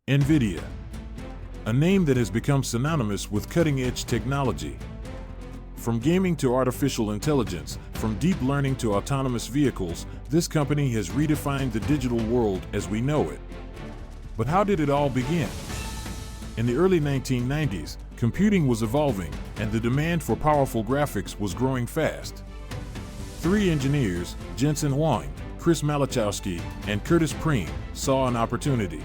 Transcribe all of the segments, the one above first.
Nvidia, a name that has become synonymous with cutting-edge technology. From gaming to artificial intelligence, from deep learning to autonomous vehicles, this company has redefined the digital world as we know it. But how did it all begin? In the early 1990s, computing was evolving, and the demand for powerful graphics was growing fast. Three engineers, Jensen Huang, Chris Malachowski, and Curtis Preen, saw an opportunity.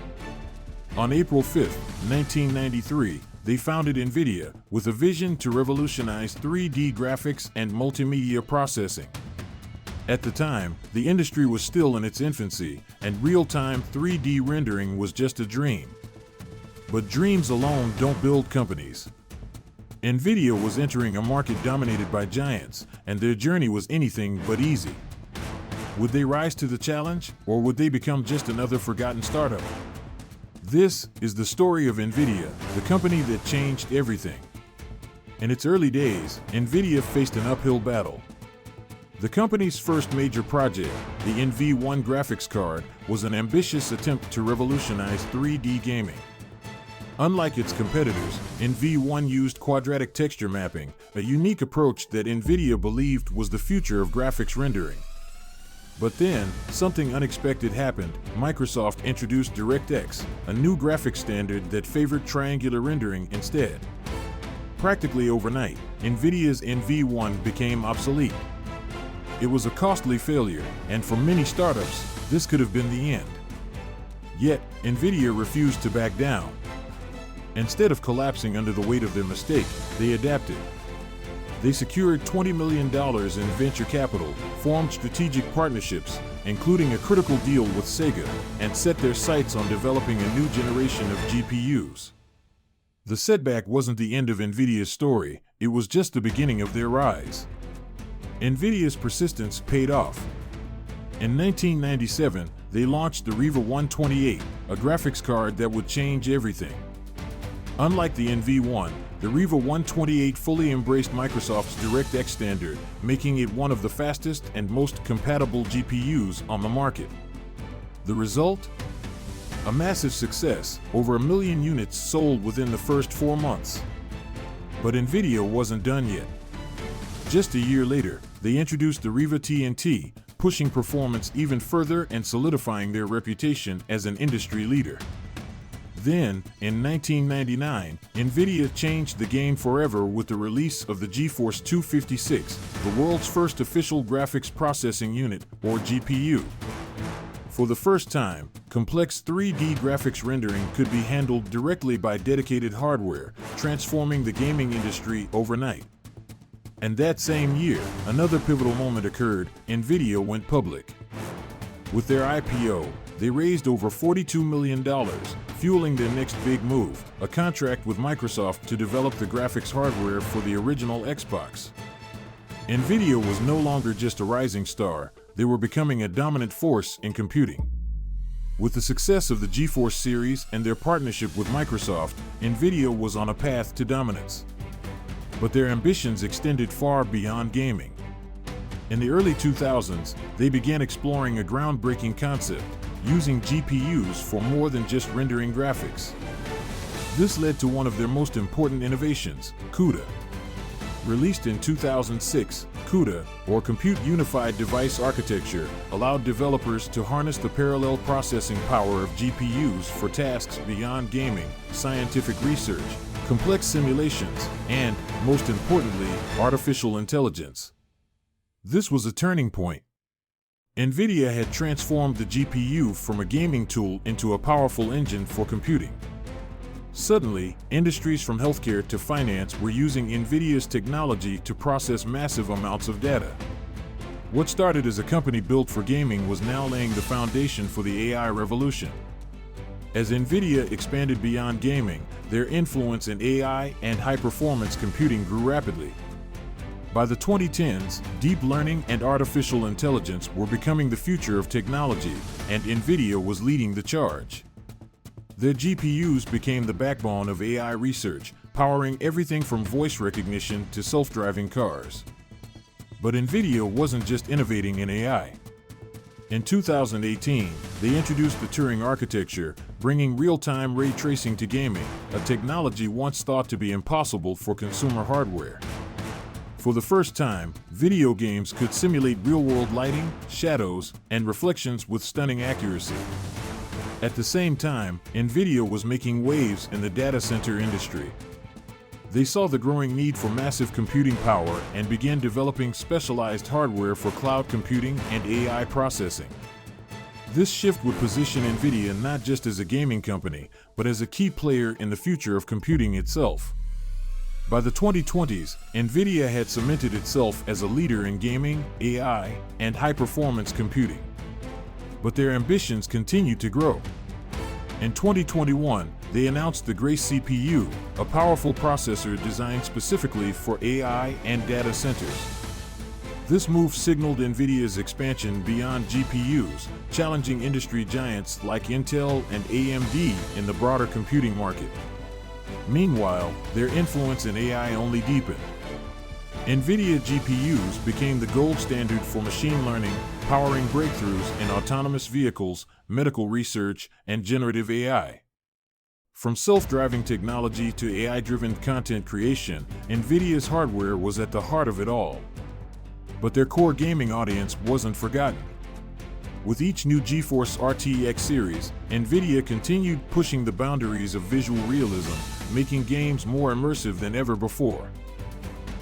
On April 5, 1993, they founded Nvidia with a vision to revolutionize 3D graphics and multimedia processing. At the time, the industry was still in its infancy, and real-time 3D rendering was just a dream. But dreams alone don't build companies. Nvidia was entering a market dominated by giants, and their journey was anything but easy. Would they rise to the challenge, or would they become just another forgotten startup? This is the story of Nvidia, the company that changed everything. In its early days, Nvidia faced an uphill battle. The company's first major project, the NV1 graphics card, was an ambitious attempt to revolutionize 3D gaming. Unlike its competitors, NV1 used quadratic texture mapping, a unique approach that Nvidia believed was the future of graphics rendering. But then, something unexpected happened. Microsoft introduced DirectX, a new graphics standard that favored triangular rendering instead. Practically overnight, Nvidia's NV1 became obsolete. It was a costly failure, and for many startups, this could have been the end. Yet, Nvidia refused to back down. Instead of collapsing under the weight of their mistake, they adapted. They secured $20 million in venture capital, formed strategic partnerships, including a critical deal with Sega, and set their sights on developing a new generation of GPUs. The setback wasn't the end of Nvidia's story, it was just the beginning of their rise. Nvidia's persistence paid off. In 1997, they launched the RIVA 128, a graphics card that would change everything. Unlike the NV1, the RIVA 128 fully embraced Microsoft's DirectX standard, making it one of the fastest and most compatible GPUs on the market. The result? A massive success, over 1 million units sold within the first 4 months. But Nvidia wasn't done yet. Just a year later, they introduced the RIVA TNT, pushing performance even further and solidifying their reputation as an industry leader. Then, in 1999, Nvidia changed the game forever with the release of the GeForce 256, the world's first official graphics processing unit, or GPU. For the first time, complex 3D graphics rendering could be handled directly by dedicated hardware, transforming the gaming industry overnight. And that same year, another pivotal moment occurred. Nvidia went public. With their IPO, they raised over $42 million, fueling their next big move, a contract with Microsoft to develop the graphics hardware for the original Xbox. Nvidia was no longer just a rising star, they were becoming a dominant force in computing. With the success of the GeForce series and their partnership with Microsoft, Nvidia was on a path to dominance. But their ambitions extended far beyond gaming. In the early 2000s, they began exploring a groundbreaking concept, using GPUs for more than just rendering graphics. This led to one of their most important innovations, CUDA. Released in 2006, CUDA, or Compute Unified Device Architecture, allowed developers to harness the parallel processing power of GPUs for tasks beyond gaming, scientific research, complex simulations, and, most importantly, artificial intelligence. This was a turning point. Nvidia had transformed the GPU from a gaming tool into a powerful engine for computing. Suddenly, industries from healthcare to finance were using Nvidia's technology to process massive amounts of data. What started as a company built for gaming was now laying the foundation for the AI revolution. As Nvidia expanded beyond gaming, their influence in AI and high-performance computing grew rapidly. By the 2010s, deep learning and artificial intelligence were becoming the future of technology, and Nvidia was leading the charge. Their GPUs became the backbone of AI research, powering everything from voice recognition to self-driving cars. But Nvidia wasn't just innovating in AI. In 2018, they introduced the Turing architecture, bringing real-time ray tracing to gaming, a technology once thought to be impossible for consumer hardware. For the first time, video games could simulate real-world lighting, shadows, and reflections with stunning accuracy. At the same time, Nvidia was making waves in the data center industry. They saw the growing need for massive computing power and began developing specialized hardware for cloud computing and AI processing. This shift would position Nvidia not just as a gaming company, but as a key player in the future of computing itself. By the 2020s, Nvidia had cemented itself as a leader in gaming, AI, and high-performance computing. But their ambitions continued to grow. In 2021, they announced the Grace CPU, a powerful processor designed specifically for AI and data centers. This move signaled Nvidia's expansion beyond GPUs, challenging industry giants like Intel and AMD in the broader computing market. Meanwhile, their influence in AI only deepened. Nvidia GPUs became the gold standard for machine learning, powering breakthroughs in autonomous vehicles, medical research, and generative AI. From self-driving technology to AI-driven content creation, Nvidia's hardware was at the heart of it all. But their core gaming audience wasn't forgotten. With each new GeForce RTX series, Nvidia continued pushing the boundaries of visual realism, making games more immersive than ever before.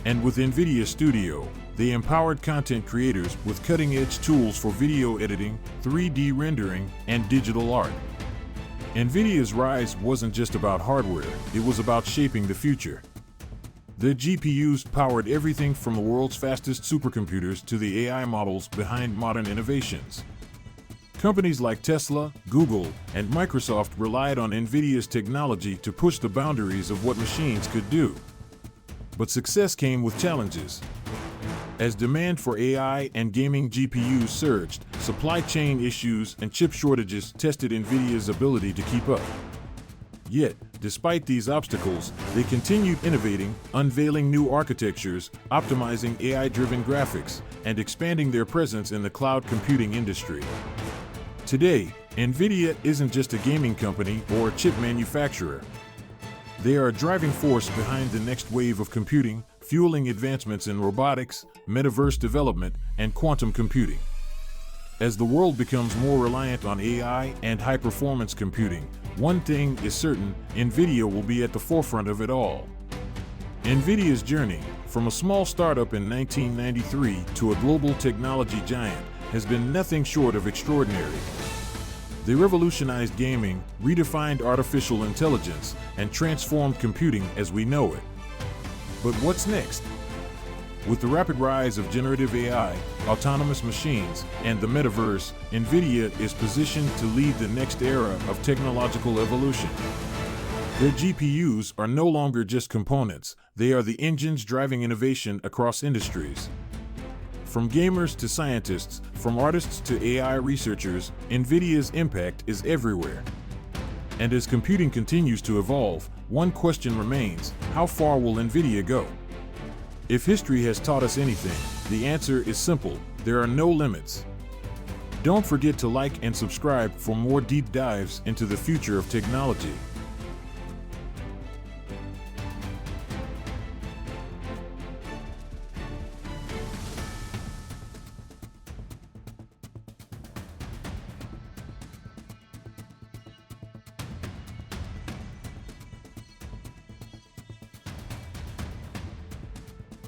And with Nvidia Studio, they empowered content creators with cutting-edge tools for video editing, 3D rendering, and digital art. Nvidia's rise wasn't just about hardware, it was about shaping the future. Their GPUs powered everything from the world's fastest supercomputers to the AI models behind modern innovations. Companies like Tesla, Google, and Microsoft relied on Nvidia's technology to push the boundaries of what machines could do. But success came with challenges. As demand for AI and gaming GPUs surged, supply chain issues and chip shortages tested Nvidia's ability to keep up. Yet, despite these obstacles, they continued innovating, unveiling new architectures, optimizing AI-driven graphics, and expanding their presence in the cloud computing industry. Today, Nvidia isn't just a gaming company or a chip manufacturer. They are a driving force behind the next wave of computing, fueling advancements in robotics, metaverse development, and quantum computing. As the world becomes more reliant on AI and high-performance computing, one thing is certain: Nvidia will be at the forefront of it all. Nvidia's journey, from a small startup in 1993 to a global technology giant, has been nothing short of extraordinary. They revolutionized gaming, redefined artificial intelligence, and transformed computing as we know it. But what's next? With the rapid rise of generative AI, autonomous machines, and the metaverse, Nvidia is positioned to lead the next era of technological evolution. Their GPUs are no longer just components, they are the engines driving innovation across industries. From gamers to scientists, from artists to AI researchers, Nvidia's impact is everywhere. And as computing continues to evolve, one question remains: how far will Nvidia go? If history has taught us anything, the answer is simple: there are no limits. Don't forget to like and subscribe for more deep dives into the future of technology.